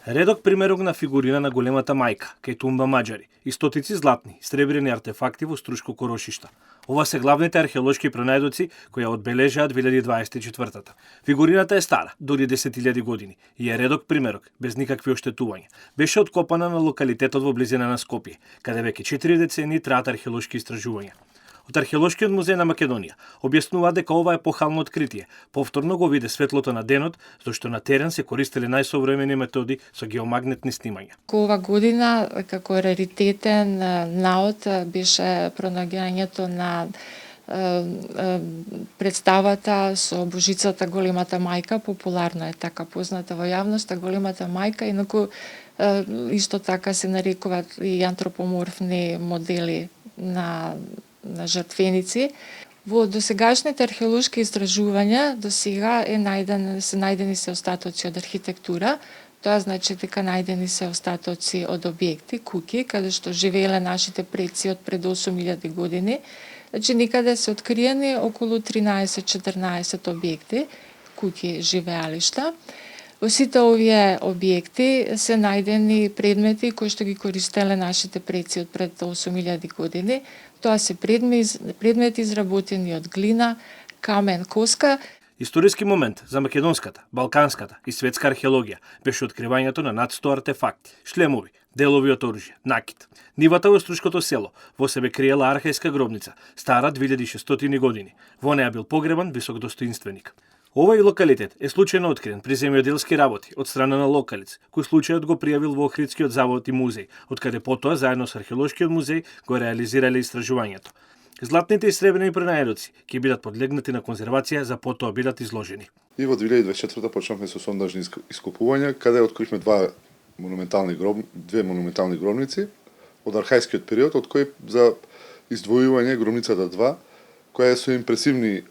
Редок примерок на фигурина на големата мајка, кај Тумба Маџари, и стотици златни, сребрени артефакти во Струшко Корошишта. Ова се главните археолошки пронајдоци кои ја одбележаа 2024-та. Фигурината е стара, дури 10.000 години, и е редок примерок, без никакви оштетувања. Беше откопана на локалитетот во близина на Скопје, каде веќе 4 децении траат археолошки истражувања. Од Археолошкиот музеј на Македонија објаснува дека ова е похално откритие. Повторно го виде светлото на денот, зашто на терен се користеле најсовремени методи со геомагнетни снимања. Ова година како раритетен наод беше пронаѓањето на представата со божицата Големата мајка, популарно е така позната во јавноста Големата мајка, инаку исто така се нарекуваат и антропоморфни модели на жртвеници. Во досегашните археолошки истражувања до сега се најдени се остатоци од архитектура. Тоа значи дека најдени се остатоци од објекти, куќи, каде што живееле нашите предци од пред 8000 години. Значи никаде се откриени околу 13-14 објекти, куќи, живеалишта. Во сите овие објекти се најдени предмети кои што ги користеле нашите предци од пред 8000 години. Тоа се предмети изработени од глина, камен, коска. Историски момент за македонската, балканската и светска археологија беше откривањето на над 100 артефакти, шлемови, делови од оружје, накит. Нивата во Струшкото село во себе криела архајска гробница, стара 2600 години. Во неа бил погребан висок достоинственик. Овој локалитет е случајно открен при земјоделски работи од страна на локалец, кој случајот го пријавил во Охридскиот завод и музеј, откаде потоа заедно со археолошкиот музеј го реализирале истражувањето. Златните и сребрени пронајдоци ќе бидат подлегнати на конзервација за потоа бидат изложени. И во 2024 почнавме со сондажни ископувања, каде откривме две монументални гробници од архајскиот период, од кои за издвојување гробницата 2, која е со импресивни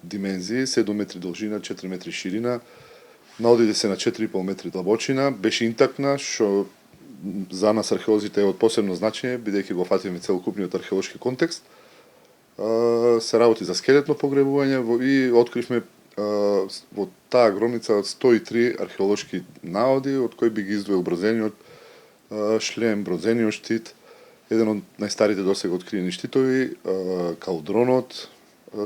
димензии, 7 метри должина, 4 метри ширина, наодиде се на 4,5 метри длабочина, беше интактна, што за нас археолозите е од посебно значење, бидејќи го фатиме целокупниот археолошки контекст. Се работи за скелетно погребување и откривме во таа гробница 103 археолошки наоди, од кои би ги издвоил брозениот шлем, брозениот штит, еден од најстарите досега откриени штитови, калдронот,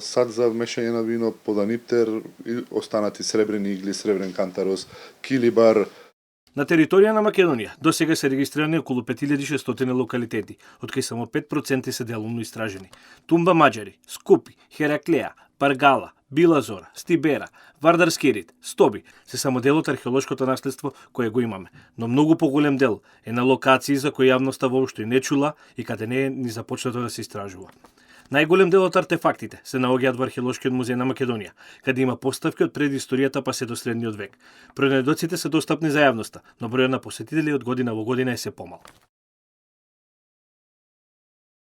сад за мешање на вино, поданиптер и останати сребрени игли, сребрен кантарос, килибар. На територија на Македонија досега се регистрирани околу 5600 локалитети, од кои само 5% се делумно истражени. Тумба Маџари, Скупи, Хераклеа, Паргала, Била Зора, Стибера, Вардарски рид, Стоби се само дел од археолошкото наследство кое го имаме, но многу поголем дел е на локации за кои јавноста воопшто и не чула и каде не е ни започнато да се истражува. Најголем дел од артефактите се наоѓаат во Археолошкиот музеј на Македонија, каде има поставки од пред историјата па се до средниот век. Пронајдоците се достапни за јавноста, но бројот на посетители од година во година е се помал.